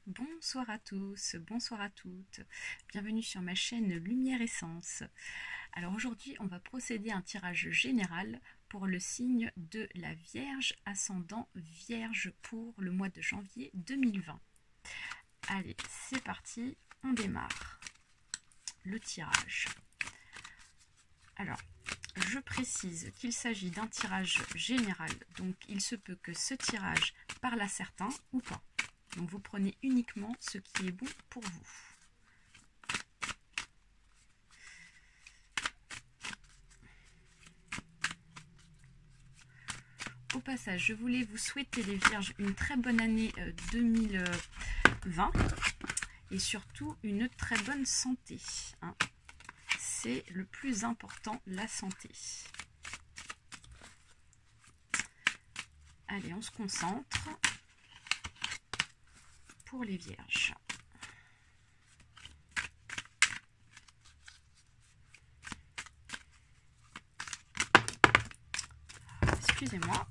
Bonsoir à tous, bonsoir à toutes, bienvenue sur ma chaîne Lumière Essence. Alors aujourd'hui on va procéder à un tirage général pour le signe de la Vierge, ascendant Vierge pour le mois de janvier 2020. Allez, c'est parti, on démarre le tirage. Alors, je précise qu'il s'agit d'un tirage général, donc il se peut que ce tirage parle à certains ou pas. Donc vous prenez uniquement ce qui est bon pour vous. Au passage, je voulais vous souhaiter les Vierges une très bonne année 2020 et surtout une très bonne santé. Hein. C'est le plus important, la santé. Allez, on se concentre pour les Vierges. Excusez-moi.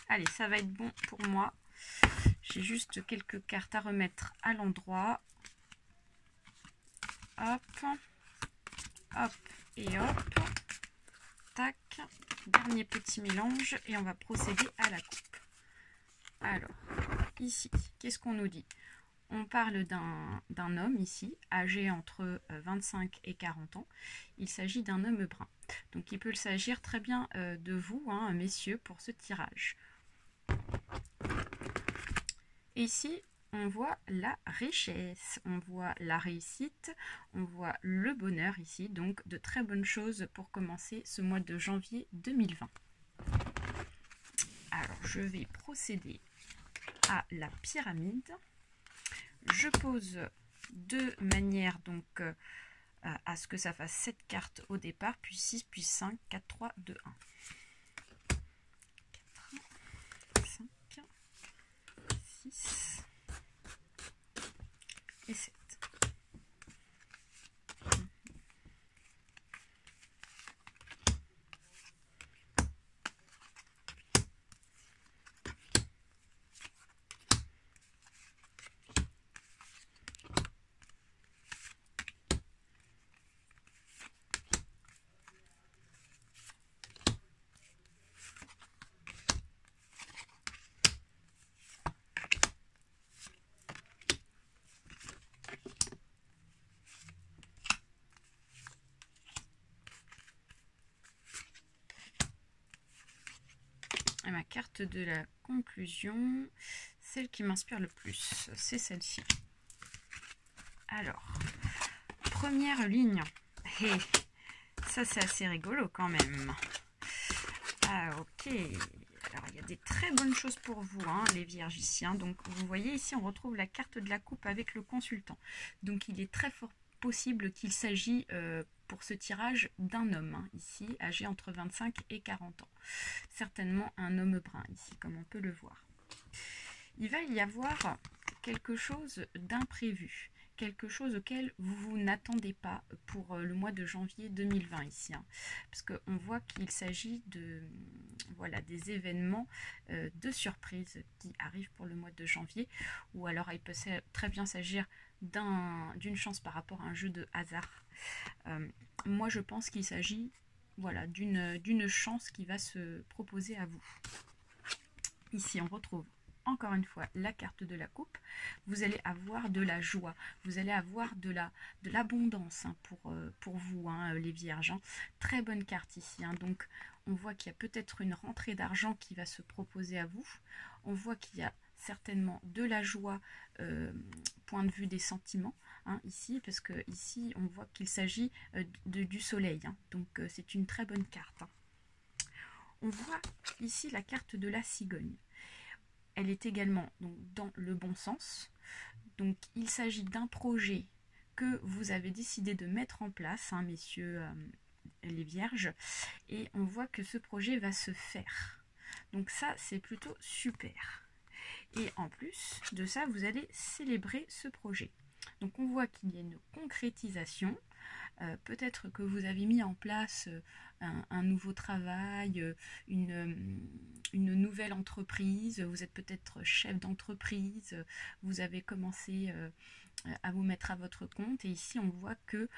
Allez, ça va être bon pour moi. J'ai juste quelques cartes à remettre à l'endroit. Hop, hop et hop. Tac. Dernier petit mélange et on va procéder à la coupe. Alors, ici, qu'est-ce qu'on nous dit? On parle d'un homme ici, âgé entre 25 et 40 ans. Il s'agit d'un homme brun. Donc il peut s'agir très bien de vous, hein, messieurs, pour ce tirage. Et ici, on voit la richesse, on voit la réussite, on voit le bonheur ici. Donc de très bonnes choses pour commencer ce mois de janvier 2020. Alors je vais procéder à la pyramide. Je pose de manière donc à ce que ça fasse 7 cartes au départ, puis 6, puis 5, 4, 3, 2, 1. 4, 5, 6 et 7. Et ma carte de la conclusion, celle qui m'inspire le plus, c'est celle-ci. Alors, première ligne. Hey, ça c'est assez rigolo quand même. Ah ok. Alors il y a des très bonnes choses pour vous, hein, les Vierges ici. Hein. Donc vous voyez ici on retrouve la carte de la coupe avec le consultant. Donc il est très fort possible qu'il s'agit pour ce tirage d'un homme, hein, ici, âgé entre 25 et 40 ans. Certainement un homme brun ici, comme on peut le voir. Il va y avoir quelque chose d'imprévu, quelque chose auquel vous n'attendez pas pour le mois de janvier 2020 ici. Hein, parce qu'on voit qu'il s'agit de voilà, des événements de surprise qui arrivent pour le mois de janvier. Ou alors il peut très bien s'agir d'une chance par rapport à un jeu de hasard. Moi je pense qu'il s'agit voilà, d'une chance qui va se proposer à vous. Ici on retrouve encore une fois la carte de la coupe. Vous allez avoir de la joie, vous allez avoir de l'abondance, hein, pour vous, hein, les Vierges. Hein. Très bonne carte ici. Hein. Donc on voit qu'il y a peut-être une rentrée d'argent qui va se proposer à vous. On voit qu'il y a certainement de la joie, point de vue des sentiments, hein, ici, parce que ici on voit qu'il s'agit du soleil, hein, donc c'est une très bonne carte, hein. On voit ici la carte de la cigogne. Elle est également donc, dans le bon sens. Donc il s'agit d'un projet que vous avez décidé de mettre en place, hein, messieurs les vierges, et on voit que ce projet va se faire. Donc ça, c'est plutôt super. Et en plus de ça, vous allez célébrer ce projet. Donc on voit qu'il y a une concrétisation. Peut-être que vous avez mis en place un nouveau travail, une nouvelle entreprise, vous êtes peut-être chef d'entreprise, vous avez commencé à vous mettre à votre compte, et ici on voit que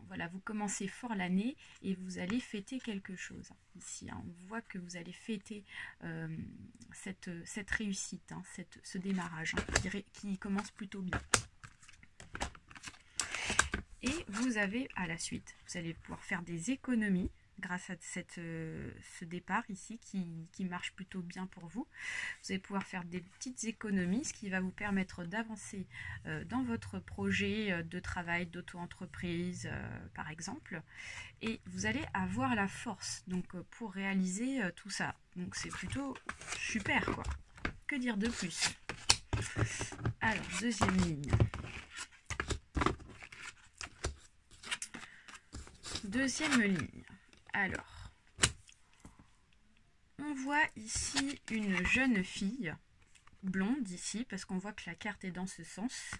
voilà, vous commencez fort l'année et vous allez fêter quelque chose. Ici, hein, on voit que vous allez fêter cette réussite, hein, ce démarrage, hein, qui commence plutôt bien. Et vous avez à la suite, vous allez pouvoir faire des économies grâce à ce départ ici qui marche plutôt bien pour vous. Vous allez pouvoir faire des petites économies, ce qui va vous permettre d'avancer dans votre projet de travail, d'auto-entreprise par exemple. Et vous allez avoir la force donc, pour réaliser tout ça. Donc c'est plutôt super quoi. Que dire de plus? Alors, deuxième ligne. Deuxième ligne. Alors, on voit ici une jeune fille, blonde ici, parce qu'on voit que la carte est dans ce sens.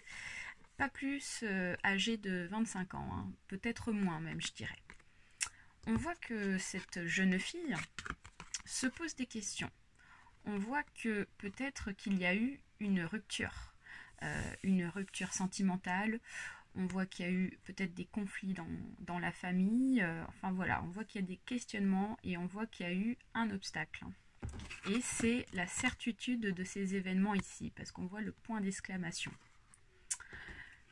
Pas plus âgée de 25 ans, hein, peut-être moins même, je dirais. On voit que cette jeune fille se pose des questions. On voit que peut-être qu'il y a eu une rupture sentimentale. On voit qu'il y a eu peut-être des conflits dans la famille. Enfin voilà, on voit qu'il y a des questionnements et on voit qu'il y a eu un obstacle. Et c'est la certitude de ces événements ici, parce qu'on voit le point d'exclamation.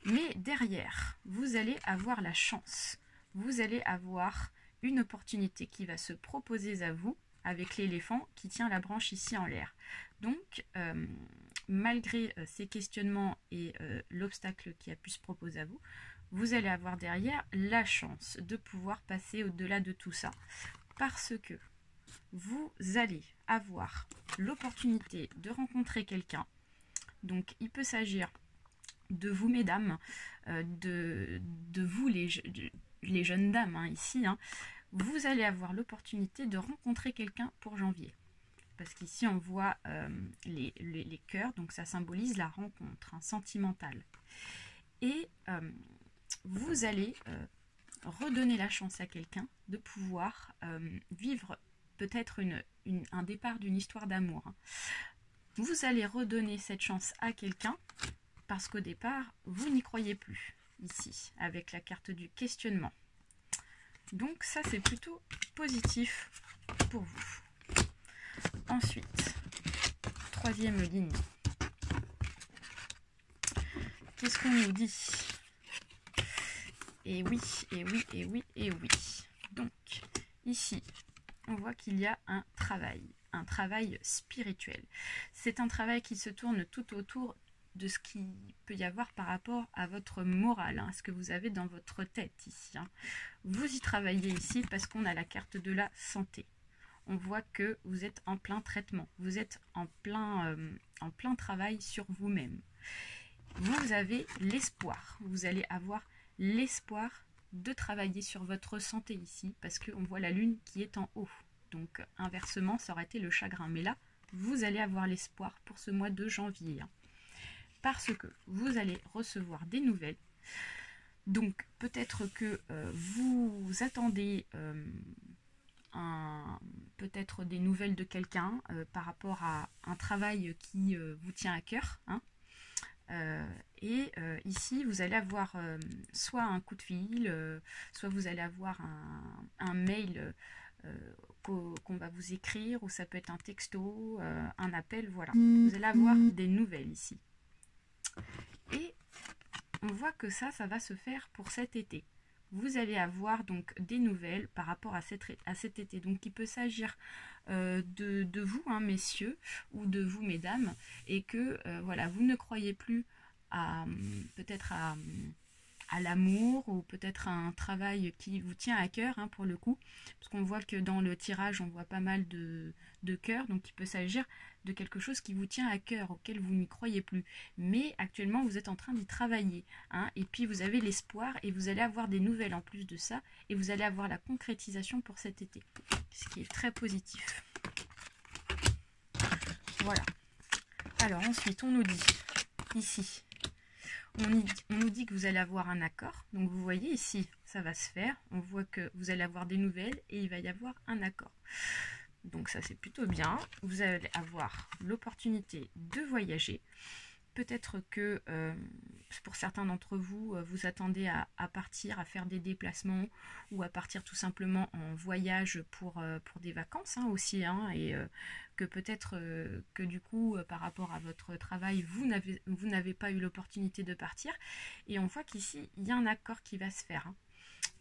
Mais derrière, vous allez avoir la chance. Vous allez avoir une opportunité qui va se proposer à vous avec l'éléphant qui tient la branche ici en l'air. Donc, malgré ces questionnements et l'obstacle qui a pu se proposer à vous, vous allez avoir derrière la chance de pouvoir passer au-delà de tout ça. Parce que vous allez avoir l'opportunité de rencontrer quelqu'un. Donc, il peut s'agir de vous, mesdames, de vous, les jeunes dames, hein, ici, hein. Vous allez avoir l'opportunité de rencontrer quelqu'un pour janvier. Parce qu'ici, on voit les cœurs, donc ça symbolise la rencontre, hein, sentimentale. Et vous allez redonner la chance à quelqu'un de pouvoir vivre peut-être un départ d'une histoire d'amour, hein. Vous allez redonner cette chance à quelqu'un parce qu'au départ, vous n'y croyez plus, ici, avec la carte du questionnement. Donc ça, c'est plutôt positif pour vous. Ensuite, troisième ligne. Qu'est-ce qu'on nous dit? Et oui, et oui, et oui, et oui. Donc, ici, on voit qu'il y a un travail spirituel. C'est un travail qui se tourne tout autour de ce qu'il peut y avoir par rapport à votre morale, hein, ce que vous avez dans votre tête ici, hein. Vous y travaillez ici parce qu'on a la carte de la santé. On voit que vous êtes en plein traitement, vous êtes en plein travail sur vous-même. Vous avez l'espoir, vous allez avoir l'espoir de travailler sur votre santé ici, parce qu'on voit la lune qui est en haut. Donc inversement, ça aurait été le chagrin. Mais là, vous allez avoir l'espoir pour ce mois de janvier, hein, parce que vous allez recevoir des nouvelles. Donc peut-être que vous attendez peut-être des nouvelles de quelqu'un par rapport à un travail qui vous tient à cœur, hein. Ici vous allez avoir soit un coup de fil, soit vous allez avoir un mail qu'on va vous écrire, ou ça peut être un texto, un appel, voilà. Vous allez avoir des nouvelles ici. Et on voit que ça va se faire pour cet été. vous allez avoir donc des nouvelles par rapport à cet été. Donc il peut s'agir de vous, hein, messieurs, ou de vous, mesdames, et que voilà, vous ne croyez plus à peut-être à l'amour ou peut-être à un travail qui vous tient à cœur, hein, pour le coup, parce qu'on voit que dans le tirage on voit pas mal de cœurs, donc il peut s'agir de quelque chose qui vous tient à cœur, auquel vous n'y croyez plus, mais actuellement vous êtes en train d'y travailler, hein, et puis vous avez l'espoir et vous allez avoir des nouvelles en plus de ça, et vous allez avoir la concrétisation pour cet été, ce qui est très positif. Voilà. Alors ensuite on nous dit ici, on nous dit que vous allez avoir un accord. Donc vous voyez ici, ça va se faire. On voit que vous allez avoir des nouvelles et il va y avoir un accord. Donc ça c'est plutôt bien. Vous allez avoir l'opportunité de voyager. Peut-être que pour certains d'entre vous, vous attendez à partir, à faire des déplacements ou à partir tout simplement en voyage pour des vacances, hein, aussi, hein, et que peut-être que du coup, par rapport à votre travail, vous n'avez pas eu l'opportunité de partir. Et on voit qu'ici, il y a un accord qui va se faire, hein.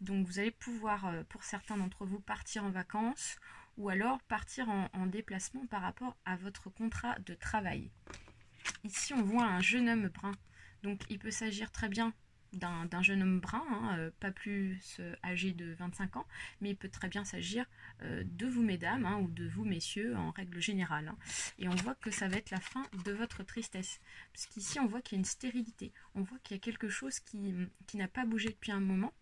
Donc vous allez pouvoir, pour certains d'entre vous, partir en vacances ou alors partir en déplacement par rapport à votre contrat de travail. Ici, on voit un jeune homme brun. Donc, il peut s'agir très bien d'un jeune homme brun, hein, pas plus âgé de 25 ans, mais il peut très bien s'agir de vous, mesdames, hein, ou de vous, messieurs, en règle générale, hein. Et on voit que ça va être la fin de votre tristesse. Parce qu'ici, on voit qu'il y a une stérilité. On voit qu'il y a quelque chose qui n'a pas bougé depuis un moment,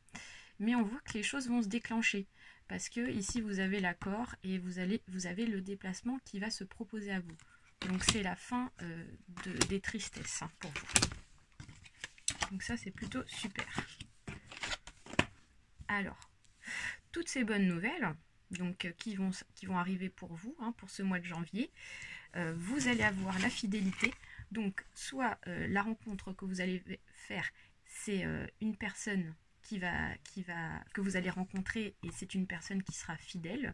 mais on voit que les choses vont se déclencher. Parce que ici, vous avez l'accord et vous avez le déplacement qui va se proposer à vous. Donc c'est la fin des tristesses, hein, pour vous. Donc ça c'est plutôt super. Alors, toutes ces bonnes nouvelles donc, qui vont arriver pour vous, hein, pour ce mois de janvier, vous allez avoir la fidélité. Donc soit la rencontre que vous allez faire, c'est une personne que vous allez rencontrer et c'est une personne qui sera fidèle.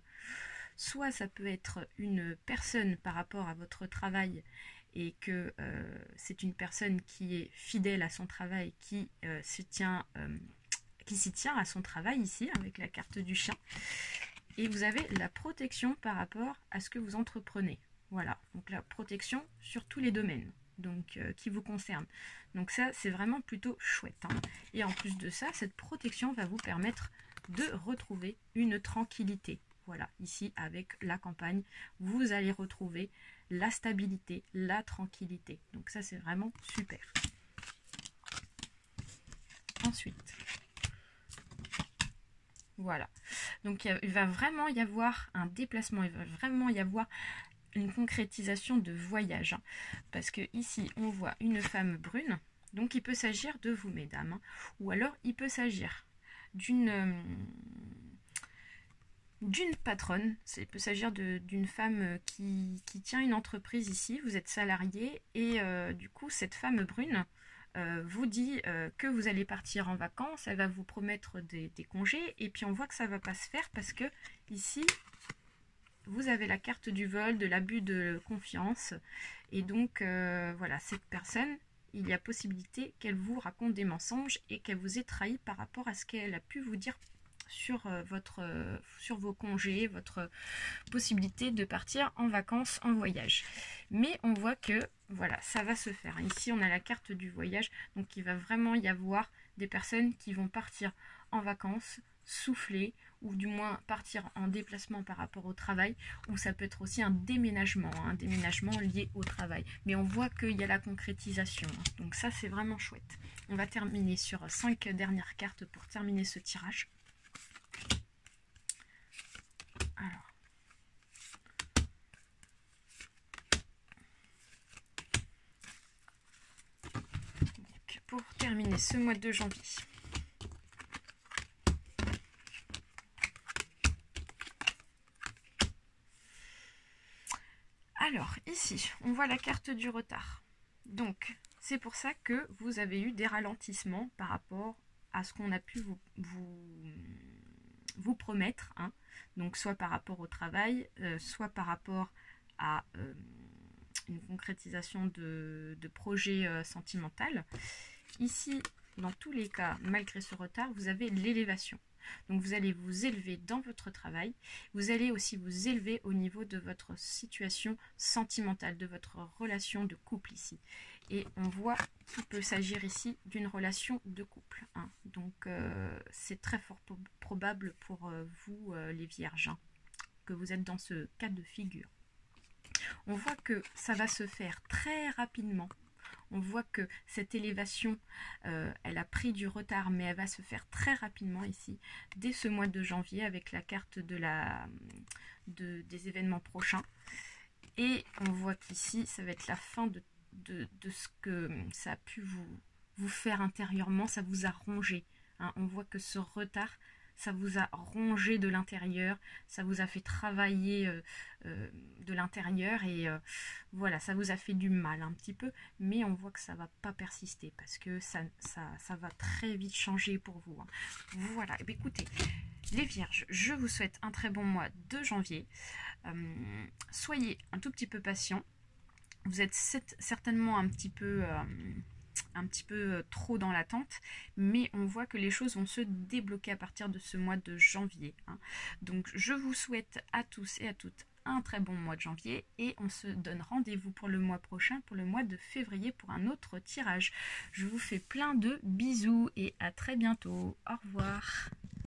Soit ça peut être une personne par rapport à votre travail et que c'est une personne qui est fidèle à son travail, qui s'y tient à son travail ici avec la carte du chien. Et vous avez la protection par rapport à ce que vous entreprenez. Voilà, donc la protection sur tous les domaines donc, qui vous concernent. Donc ça, c'est vraiment plutôt chouette, hein. Et en plus de ça, cette protection va vous permettre de retrouver une tranquillité. Voilà, ici avec la campagne, vous allez retrouver la stabilité, la tranquillité. Donc ça, c'est vraiment super. Ensuite, voilà. Donc il va vraiment y avoir un déplacement, il va vraiment y avoir une concrétisation de voyage, hein. Parce que ici, on voit une femme brune. Donc il peut s'agir de vous, mesdames, hein. Ou alors il peut s'agir d'une patronne, il peut s'agir d'une femme qui tient une entreprise ici, vous êtes salarié et du coup cette femme brune vous dit que vous allez partir en vacances, elle va vous promettre des congés et puis on voit que ça ne va pas se faire parce que ici vous avez la carte du vol, de l'abus de confiance et donc voilà, cette personne, il y a possibilité qu'elle vous raconte des mensonges et qu'elle vous ait trahi par rapport à ce qu'elle a pu vous dire sur vos congés, votre possibilité de partir en vacances, en voyage. Mais on voit que voilà, ça va se faire. Ici, on a la carte du voyage, donc il va vraiment y avoir des personnes qui vont partir en vacances, souffler, ou du moins partir en déplacement par rapport au travail, ou ça peut être aussi un déménagement lié au travail. Mais on voit qu'il y a la concrétisation, hein. Donc ça, c'est vraiment chouette. On va terminer sur 5 dernières cartes pour terminer ce tirage. Alors, donc, pour terminer ce mois de janvier, alors ici on voit la carte du retard, donc c'est pour ça que vous avez eu des ralentissements par rapport à ce qu'on a pu vous promettre, hein. Donc soit par rapport au travail, soit par rapport à une concrétisation de projet sentimental. Ici, dans tous les cas, malgré ce retard, vous avez l'élévation. Donc vous allez vous élever dans votre travail, vous allez aussi vous élever au niveau de votre situation sentimentale, de votre relation de couple ici. Et on voit qu'il peut s'agir ici d'une relation de couple. Hein. Donc c'est très fort probable pour vous les vierges, hein, que vous êtes dans ce cas de figure. On voit que ça va se faire très rapidement. On voit que cette élévation, elle a pris du retard, mais elle va se faire très rapidement ici, dès ce mois de janvier, avec la carte des événements prochains. Et on voit qu'ici, ça va être la fin de ce que ça a pu vous faire intérieurement, ça vous a rongé. Hein. On voit que ce retard, ça vous a rongé de l'intérieur, ça vous a fait travailler de l'intérieur et voilà, ça vous a fait du mal un petit peu, mais on voit que ça va pas persister parce que ça va très vite changer pour vous. Hein. Voilà, et bien, écoutez, les vierges, je vous souhaite un très bon mois de janvier. Soyez un tout petit peu patients. Vous êtes certainement un petit peu trop dans l'attente, mais on voit que les choses vont se débloquer à partir de ce mois de janvier. Hein. Donc je vous souhaite à tous et à toutes un très bon mois de janvier et on se donne rendez-vous pour le mois prochain, pour le mois de février, pour un autre tirage. Je vous fais plein de bisous et à très bientôt. Au revoir.